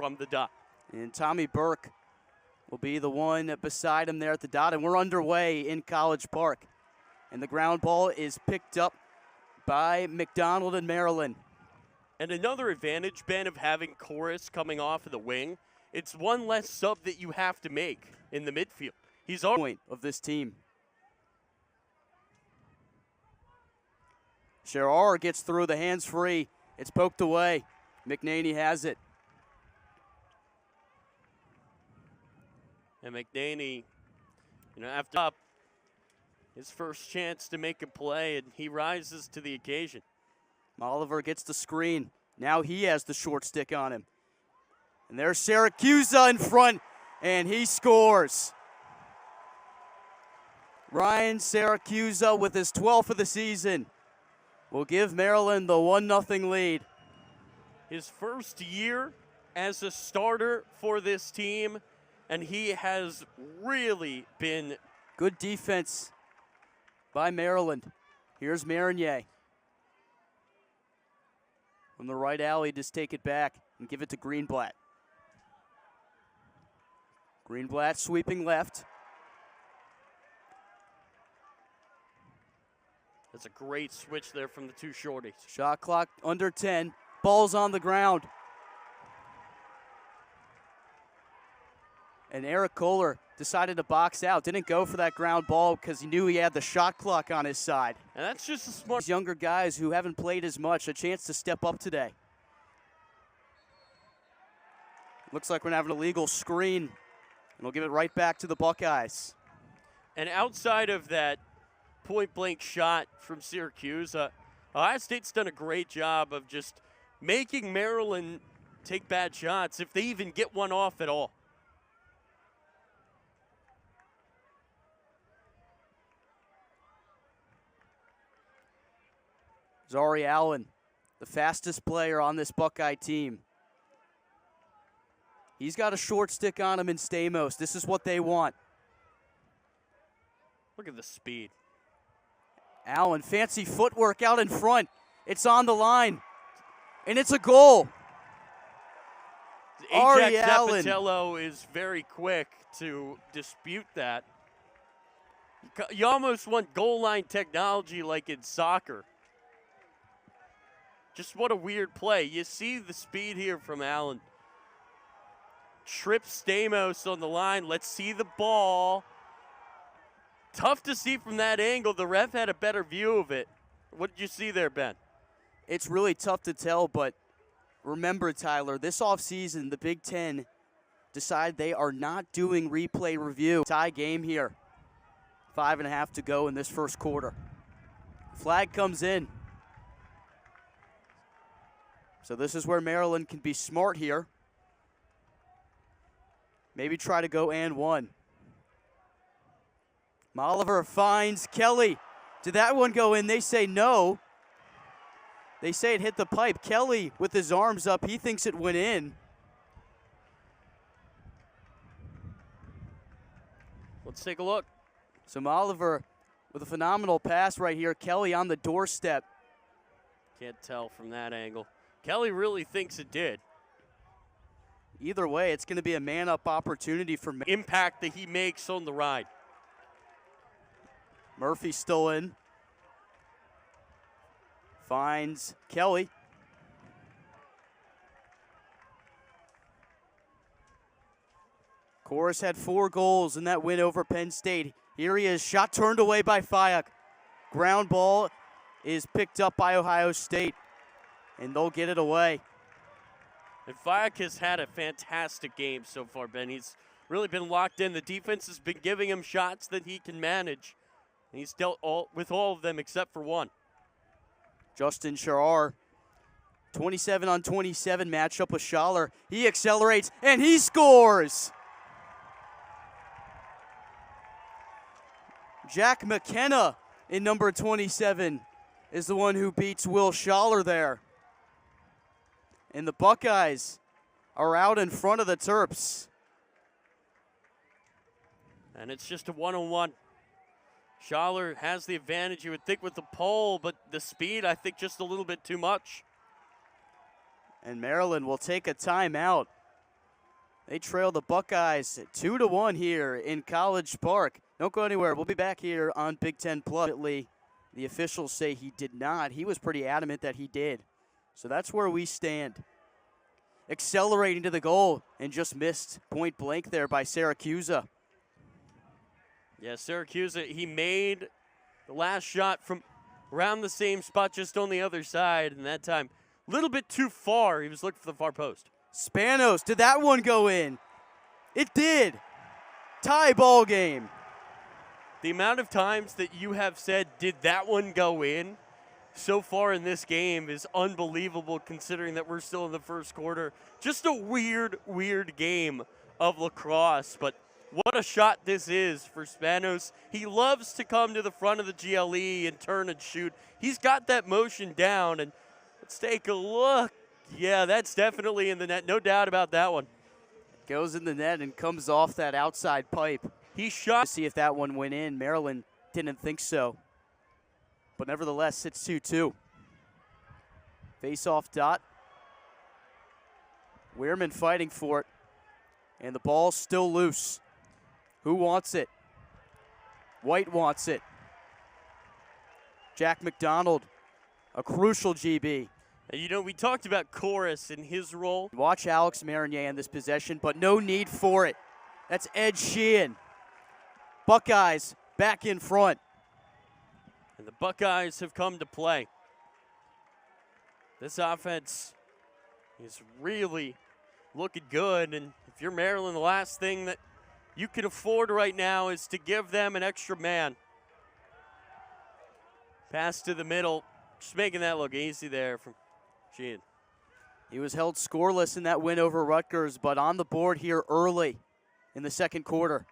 from the dot. And Tommy Burke will be the one beside him there at the dot, and we're underway in College Park. And the ground ball is picked up by McDonald and Maryland. And another advantage, Ben, of having Chorus coming off of the wing, it's one less sub that you have to make in the midfield. He's on point of this team. Sherrar gets through, the hands free. It's poked away. McNaney has it. And McNaney, after up, his first chance to make a play, and he rises to the occasion. Oliver gets the screen. Now he has the short stick on him. And there's Syracuse in front, and he scores. Ryan Syracuse with his 12th of the season will give Maryland the 1-0 lead. His first year as a starter for this team, and he has really been good defense by Maryland. Here's Marinier. From the right alley, just take it back and give it to Greenblatt. Greenblatt sweeping left. That's a great switch there from the two shorties. Shot clock under 10. Ball's on the ground. And Eric Kohler decided to box out. Didn't go for that ground ball because he knew he had the shot clock on his side. And that's just a smart. These younger guys who haven't played as much, a chance to step up today. Looks like we're going to have an illegal screen. And we'll give it right back to the Buckeyes. And outside of that point-blank shot from Syracuse, Ohio State's done a great job of just making Maryland take bad shots, if they even get one off at all. Zari Allen, the fastest player on this Buckeye team. He's got a short stick on him in Stamos. This is what they want. Look at the speed. Allen, fancy footwork out in front. It's on the line, and it's a goal. Ajax Zapatello is very quick to dispute that. You almost want goal line technology like in soccer. Just what a weird play. You see the speed here from Allen. Trips Stamos on the line. Let's see the ball. Tough to see from that angle. The ref had a better view of it. What did you see there, Ben? It's really tough to tell, but remember, Tyler, this offseason, the Big Ten decided they are not doing replay review. Tie game here. 5.5 to go in this first quarter. Flag comes in. So this is where Maryland can be smart here. Maybe try to go and one. Molliver finds Kelly. Did that one go in? They say no. They say it hit the pipe. Kelly with his arms up, he thinks it went in. Let's take a look. So Molliver with a phenomenal pass right here. Kelly on the doorstep. Can't tell from that angle. Kelly really thinks it did. Either way, it's going to be a man-up opportunity for impact that he makes on the ride. Murphy still in. Finds Kelly. Chorus had 4 goals in that win over Penn State. Here he is, shot turned away by Fayek. Ground ball is picked up by Ohio State, and they'll get it away. And Fayek has had a fantastic game so far, Ben. He's really been locked in. The defense has been giving him shots that he can manage. And he's dealt with all of them except for one. Justin Sherrar, 27 on 27 matchup with Schaller. He accelerates, and he scores! Jack McKenna in number 27 is the one who beats Will Schaller there. And the Buckeyes are out in front of the Terps. And it's just a one-on-one. Schaller has the advantage, you would think, with the pole, but the speed, I think, just a little bit too much. And Maryland will take a timeout. They trail the Buckeyes 2-1 here in College Park. Don't go anywhere. We'll be back here on Big Ten Plus. The officials say he did not. He was pretty adamant that he did. So that's where we stand. Accelerating to the goal and just missed point blank there by Syracuse. Yeah, Syracuse, he made the last shot from around the same spot, just on the other side, and that time a little bit too far. He was looking for the far post. Spanos, did that one go in? It did. Tie ball game. The amount of times that you have said, did that one go in, so far in this game is unbelievable, considering that we're still in the first quarter. Just a weird, weird game of lacrosse, but what a shot this is for Spanos. He loves to come to the front of the GLE and turn and shoot. He's got that motion down, and let's take a look. Yeah, that's definitely in the net. No doubt about that one. Goes in the net and comes off that outside pipe. He shot. To see if that one went in. Maryland didn't think so. But nevertheless, it's 2-2. Face-off dot. Weirman fighting for it. And the ball's still loose. Who wants it? White wants it. Jack McDonald, a crucial GB. And you know, we talked about Chorus and his role. Watch Alex Marinier in this possession, but no need for it. That's Ed Sheehan. Buckeyes back in front. And the Buckeyes have come to play. This offense is really looking good. And if you're Maryland, the last thing that you can afford right now is to give them an extra man. Pass to the middle. Just making that look easy there from Sheehan. He was held scoreless in that win over Rutgers, but on the board here early in the second quarter.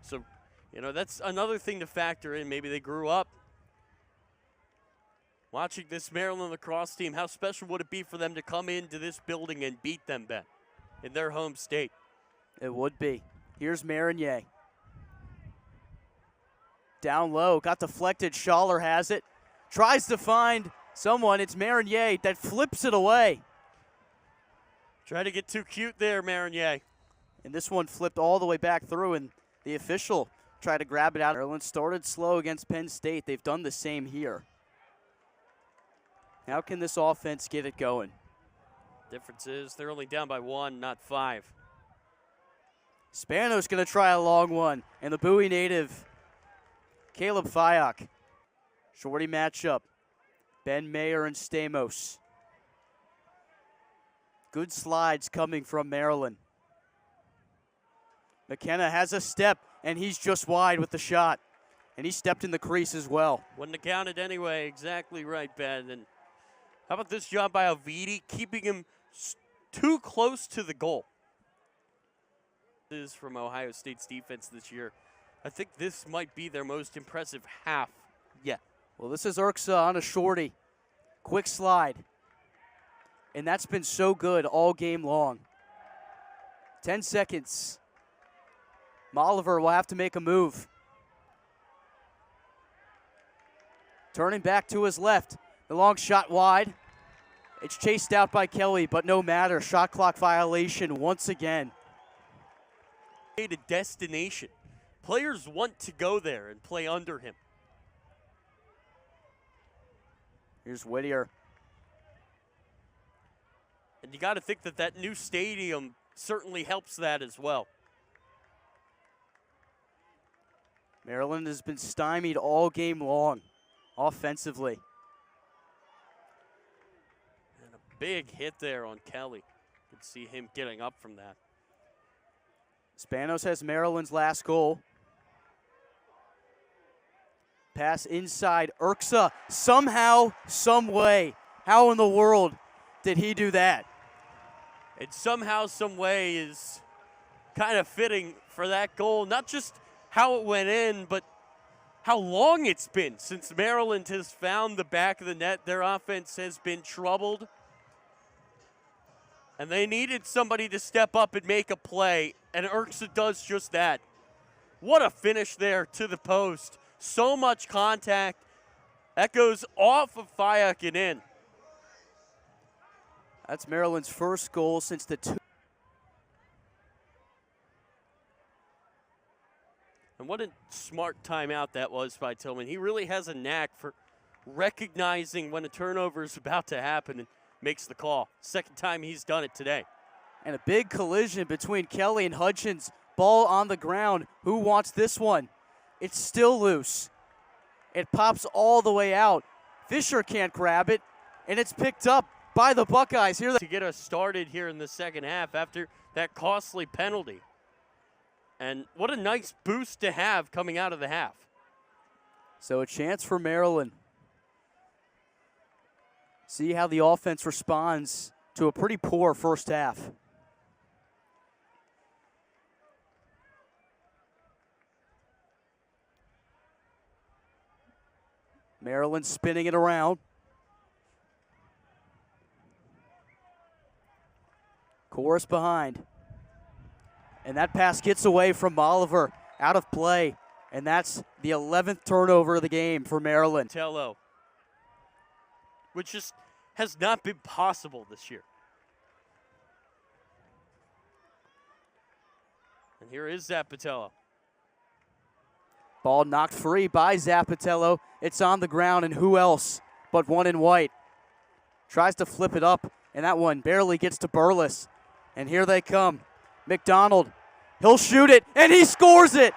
So, you know, that's another thing to factor in. Maybe they grew up watching this Maryland lacrosse team. How special would it be for them to come into this building and beat them, Ben, in their home state? It would be. Here's Marinier. Down low, got deflected. Schaller has it. Tries to find someone. It's Marinier that flips it away. Try to get too cute there, Marinier. And this one flipped all the way back through, and the official tried to grab it out. Maryland started slow against Penn State. They've done the same here. How can this offense get it going? Difference is they're only down by 1, not 5. Spanos going to try a long one, and the Bowie native, Caleb Fyock. Shorty matchup. Ben Mayer and Stamos. Good slides coming from Maryland. McKenna has a step, and he's just wide with the shot. And he stepped in the crease as well. Wouldn't have counted anyway. Exactly right, Ben. And how about this job by Alviti, keeping him too close to the goal? This is from Ohio State's defense this year. I think this might be their most impressive half. Yeah. Well, this is Urksa on a shorty. Quick slide. And that's been so good all game long. 10 seconds. Molliver will have to make a move. Turning back to his left. The long shot wide. It's chased out by Kelly, but no matter. Shot clock violation once again. A destination. Players want to go there and play under him. Here's Whittier. And you got to think that that new stadium certainly helps that as well. Maryland has been stymied all game long, offensively. And a big hit there on Kelly. You can see him getting up from that. Spanos has Maryland's last goal. Pass inside. Urksa somehow, some way. How in the world did he do that? And somehow, some way is kind of fitting for that goal. Not just how it went in, but how long it's been since Maryland has found the back of the net. Their offense has been troubled. And they needed somebody to step up and make a play, and Urksa does just that. What a finish there to the post. So much contact That goes off of Fayak and in. That's Maryland's first goal since the And what a smart timeout that was by Tillman. He really has a knack for recognizing when a turnover is about to happen and makes the call. Second time he's done it today. And a big collision between Kelly and Hutchins. Ball on the ground. Who wants this one? It's still loose. It pops all the way out. Fisher can't grab it, and it's picked up by the Buckeyes here. To get us started here in the second half after that costly penalty. And what a nice boost to have coming out of the half. So a chance for Maryland. See how the offense responds to a pretty poor first half. Maryland spinning it around. Chorus behind. And that pass gets away from Oliver, out of play. And that's the 11th turnover of the game for Maryland. Tello, which just has not been possible this year. And here is Zappatello. Ball knocked free by Zappatello. It's on the ground, and who else but one in white? Tries to flip it up, and that one barely gets to Burles. And here they come. McDonald, he'll shoot it, and he scores it!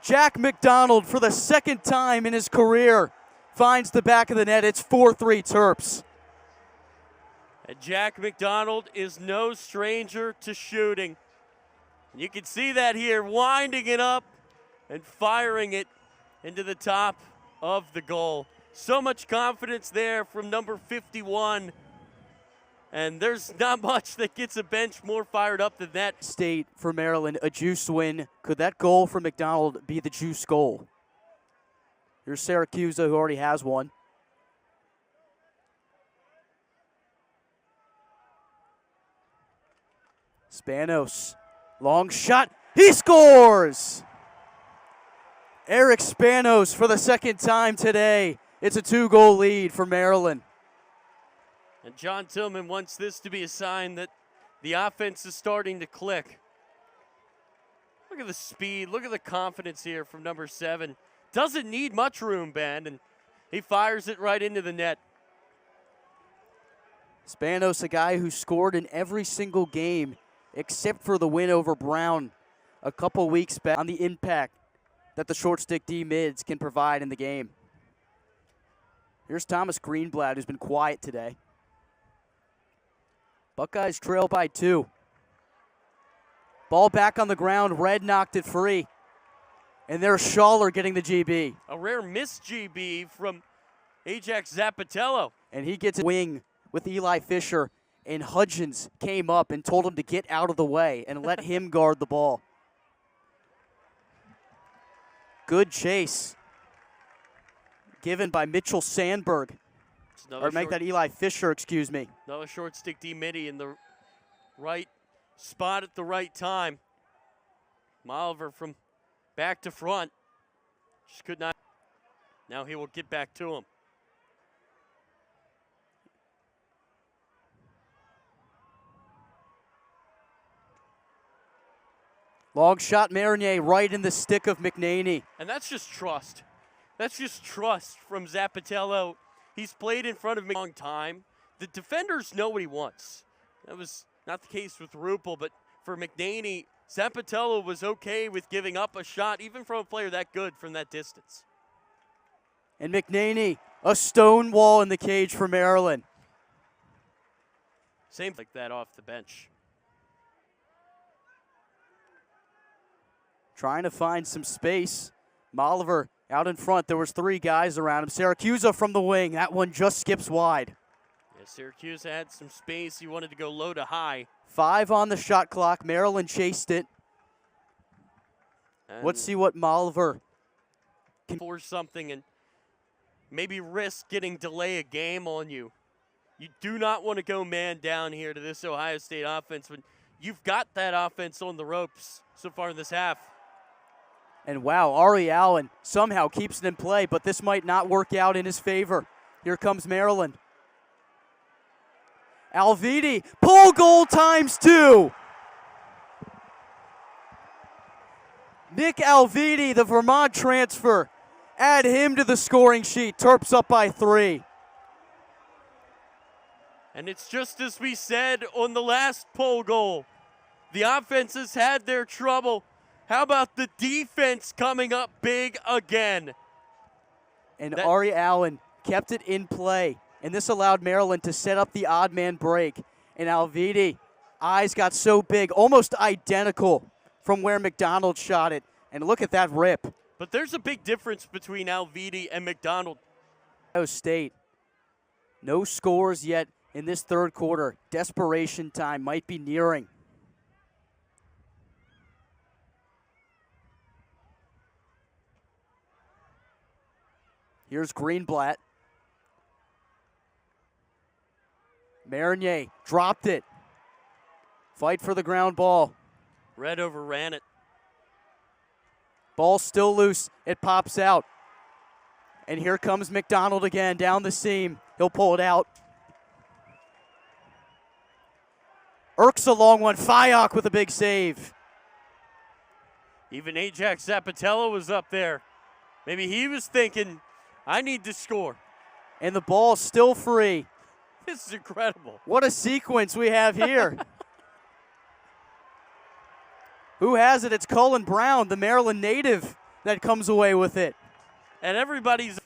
Jack McDonald, for the second time in his career, finds the back of the net. It's 4-3 Terps. And Jack McDonald is no stranger to shooting. You can see that here, winding it up and firing it into the top of the goal. So much confidence there from number 51. And there's not much that gets a bench more fired up than that. State for Maryland, a juice win. Could that goal from McDonald be the juice goal? Here's Syracuse, who already has one. Spanos, long shot, he scores! Eric Spanos for the second time today. It's a 2-goal lead for Maryland. And John Tillman wants this to be a sign that the offense is starting to click. Look at the speed, look at the confidence here from number 7. Doesn't need much room, Ben, and he fires it right into the net. Spanos, a guy who scored in every single game except for the win over Brown a couple weeks back, on the impact that the short stick D mids can provide in the game. Here's Thomas Greenblatt, who's been quiet today. Buckeyes trail by 2. Ball back on the ground. Red knocked it free. And there's Schaller getting the GB. A rare miss GB from Ajax Zappatello. And he gets a wing with Eli Fisher. And Hutchins came up and told him to get out of the way and let him guard the ball. Good chase. Given by Mitchell Sandberg. Or make that Eli Fisher, excuse me. Another short stick D midi in the right spot at the right time. Oliver from back to front. Just could not. Now he will get back to him. Long shot, Marinier right in the stick of McNaney. And that's just trust. That's just trust from Zappatello. He's played in front of me a long time. The defenders know what he wants. That was not the case with Rupel, but for McNaney, Zappatello was okay with giving up a shot, even from a player that good from that distance. And McNaney, a stone wall in the cage for Maryland. Same like that off the bench. Trying to find some space. Oliver out in front. There was 3 guys around him. Syracuse from the wing. That one just skips wide. Yeah, Syracuse had some space. He wanted to go low to high. 5 on the shot clock. Maryland chased it. And let's see what Oliver can force something and maybe risk getting delay a game on you. You do not want to go man down here to this Ohio State offense when you've got that offense on the ropes so far in this half. And wow, Ari Allen somehow keeps it in play, but this might not work out in his favor. Here comes Maryland. Alviti, pull goal ×2. Nick Alviti, the Vermont transfer. Add him to the scoring sheet. Terps up by 3. And it's just as we said on the last pole goal. The offenses had their trouble. How about the defense coming up big again? And Ari Allen kept it in play. And this allowed Maryland to set up the odd man break. And Alviti, eyes got so big, almost identical from where McDonald shot it. And look at that rip. But there's a big difference between Alviti and McDonald. Ohio State, no scores yet in this third quarter. Desperation time might be nearing. Here's Greenblatt. Marinier dropped it. Fight for the ground ball. Red overran it. Ball still loose. It pops out. And here comes McDonald again down the seam. He'll pull it out. Irks a long one. Fayok with a big save. Even Ajax Zapatello was up there. Maybe he was thinking, I need to score. And the ball's still free. This is incredible. What a sequence we have here. Who has it? It's Cullen Brown, the Maryland native, that comes away with it. And everybody's...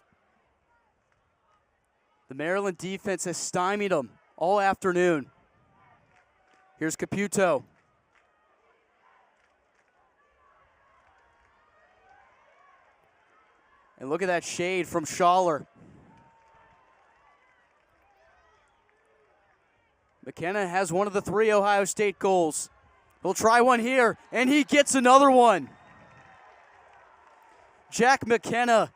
The Maryland defense has stymied them all afternoon. Here's Caputo. And look at that shade from Schaller. McKenna has one of the 3 Ohio State goals. He'll try one here, and he gets another one. Jack McKenna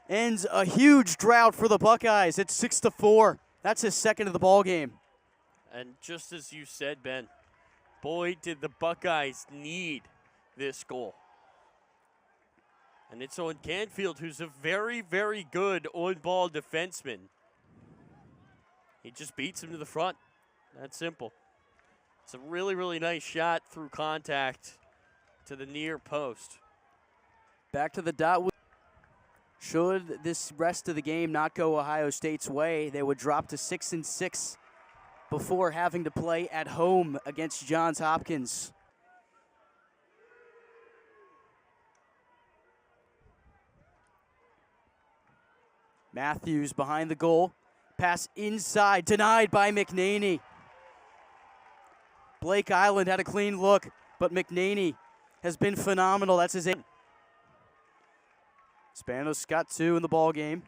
ends a huge drought for the Buckeyes. It's 6-4. That's his second of the ball game. And just as you said, Ben, boy, did the Buckeyes need this goal. And it's on Canfield, who's a very, very good on-ball defenseman. He just beats him to the front. That's simple. It's a really, really nice shot through contact to the near post. Back to the dot. Should this rest of the game not go Ohio State's way, they would drop to 6-6 before having to play at home against Johns Hopkins. Matthews behind the goal. Pass inside, denied by McNaney. Blake Island had a clean look, but McNaney has been phenomenal. That's his aim. Spanos got 2 in the ball game.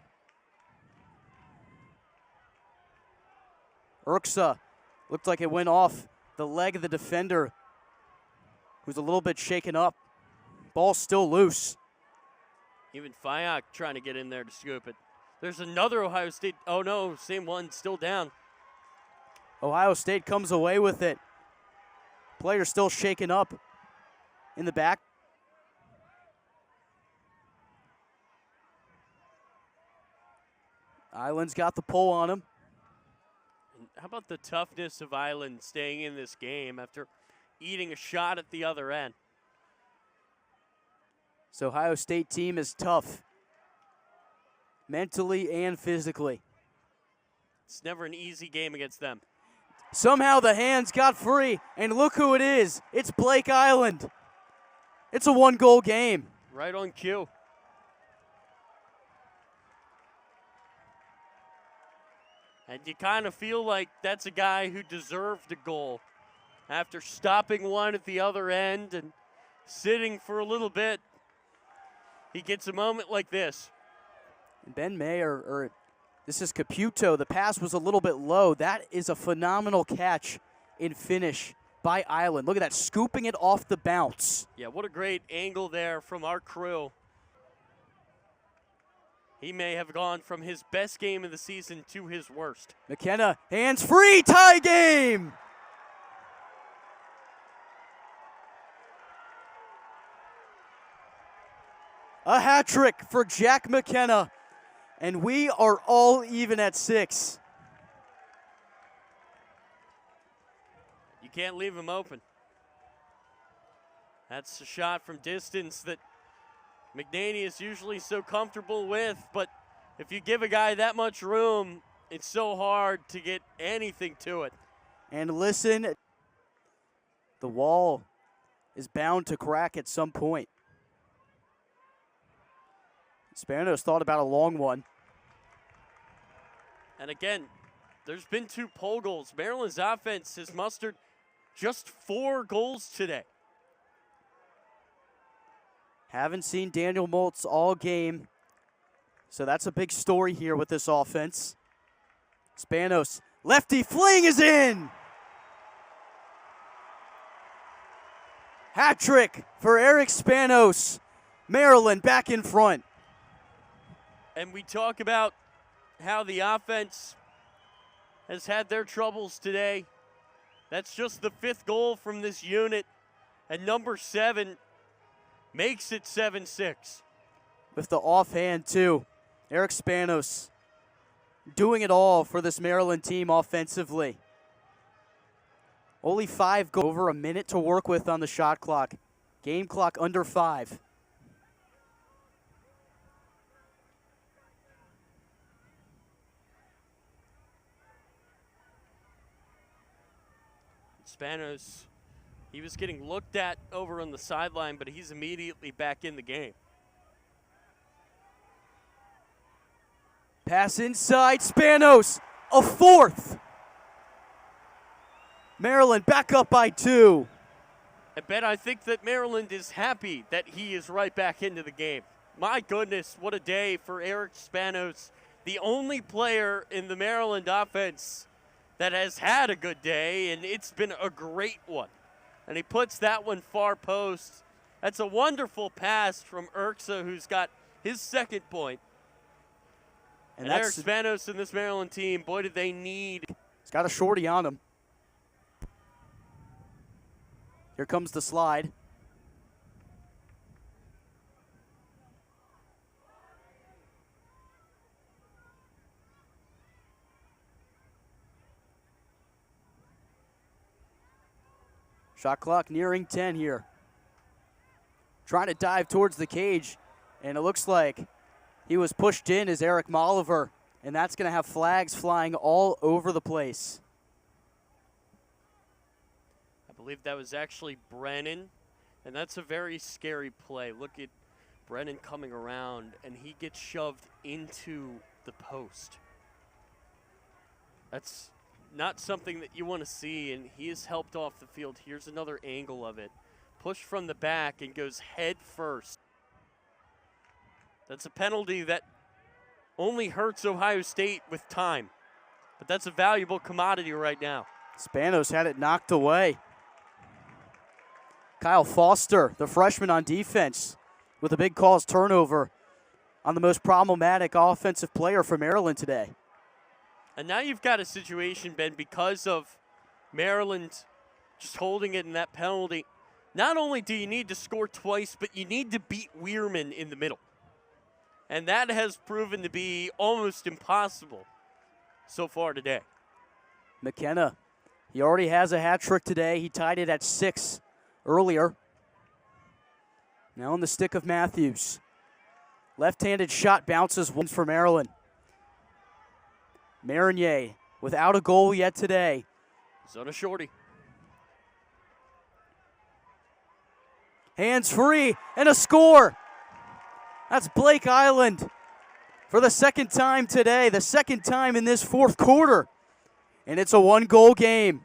Irksa looked like it went off the leg of the defender, who's a little bit shaken up. Ball still loose. Even Fayok trying to get in there to scoop it. There's another Ohio State. Oh, no, same one, still down. Ohio State comes away with it. Player still shaken up in the back. Island's got the pull on him. And how about the toughness of Island staying in this game after eating a shot at the other end? So Ohio State team is tough, mentally and physically. It's never an easy game against them. Somehow the hands got free, and look who it is. It's Blake Island. It's a 1-goal game. Right on cue. And you kind of feel like that's a guy who deserved a goal after stopping one at the other end and sitting for a little bit. He gets a moment like this. Ben Mayer, this is Caputo. The pass was a little bit low. That is a phenomenal catch in finish by Island. Look at that, scooping it off the bounce. Yeah, what a great angle there from our crew. He may have gone from his best game of the season to his worst. McKenna, hands free, tie game. A hat trick for Jack McKenna. And we are all even at 6. You can't leave him open. That's a shot from distance that McNaney is usually so comfortable with, but if you give a guy that much room, it's so hard to get anything to it. And listen, the wall is bound to crack at some point. Spanos thought about a long one. And again, there's been 2 pole goals. Maryland's offense has mustered just 4 goals today. Haven't seen Daniel Moltz all game, so that's a big story here with this offense. Spanos, lefty fling is in! Hat trick for Eric Spanos. Maryland back in front. And we talk about how the offense has had their troubles today. That's just the 5th goal from this unit. And number 7 makes it 7-6. With the offhand, too. Eric Spanos doing it all for this Maryland team offensively. Only 5 goals, over a minute to work with on the shot clock. Game clock under 5. Spanos, he was getting looked at over on the sideline, but he's immediately back in the game. Pass inside, Spanos, a 4th. Maryland back up by 2. I think that Maryland is happy that he is right back into the game. My goodness, what a day for Eric Spanos, the only player in the Maryland offense that has had a good day, and it's been a great one. And he puts that one far post. That's a wonderful pass from Urksa, who's got his 2nd point. And Eric Spanos and this Maryland team, boy, did they need. He's got a shorty on him. Here comes the slide. Shot clock nearing 10 here. Trying to dive towards the cage, and it looks like he was pushed in as Eric Molliver, and that's going to have flags flying all over the place. I believe that was actually Brennan, and that's a very scary play. Look at Brennan coming around, and he gets shoved into the post. That's not something that you want to see, and he is helped off the field. Here's another angle of it. Push from the back and goes head first. That's a penalty that only hurts Ohio State with time, but that's a valuable commodity right now. Spanos had it knocked away. Kyle Foster, the freshman on defense, with a big calls turnover on the most problematic offensive player for Maryland today. And now you've got a situation, Ben, because of Maryland just holding it in that penalty. Not only do you need to score twice, but you need to beat Weirman in the middle. And that has proven to be almost impossible so far today. McKenna, he already has a hat trick today. He tied it at 6 earlier. Now on the stick of Matthews. Left-handed shot bounces once for Maryland. Marinier without a goal yet today. He's on a shorty. Hands free and a score. That's Blake Island for the 2nd time today, the 2nd time in this 4th quarter. And it's a 1-goal game.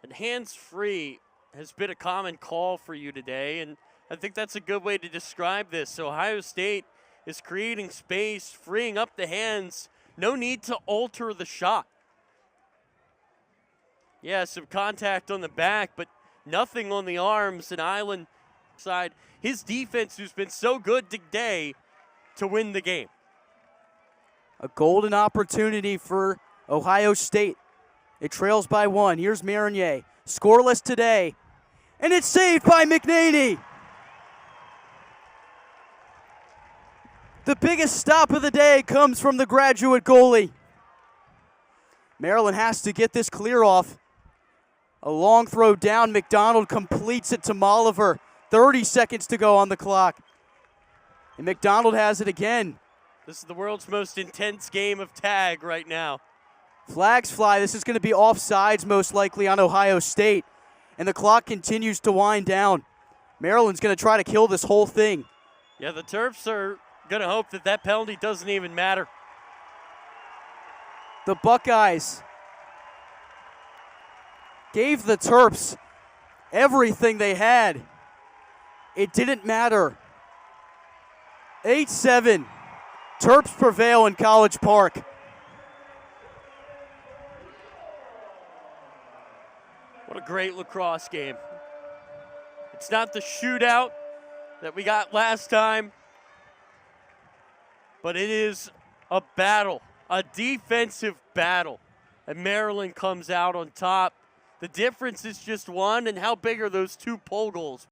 And hands free has been a common call for you today, and I think that's a good way to describe this. Ohio State is creating space, freeing up the hands. No need to alter the shot. Yeah, some contact on the back, but nothing on the arms. And Island side, his defense, who's been so good today, to win the game. A golden opportunity for Ohio State. It trails by 1. Here's Marinier, scoreless today, and it's saved by McNaney. The biggest stop of the day comes from the graduate goalie. Maryland has to get this clear off. A long throw down. McDonald completes it to Molliver. 30 seconds to go on the clock. And McDonald has it again. This is the world's most intense game of tag right now. Flags fly. This is going to be offsides most likely on Ohio State. And the clock continues to wind down. Maryland's going to try to kill this whole thing. Yeah, the Terps are going to hope that that penalty doesn't even matter. The Buckeyes gave the Terps everything they had. It didn't matter. 8-7. Terps prevail in College Park. What a great lacrosse game. It's not the shootout that we got last time, but it is a battle, a defensive battle, and Maryland comes out on top. The difference is just one, and how big are those two pole goals?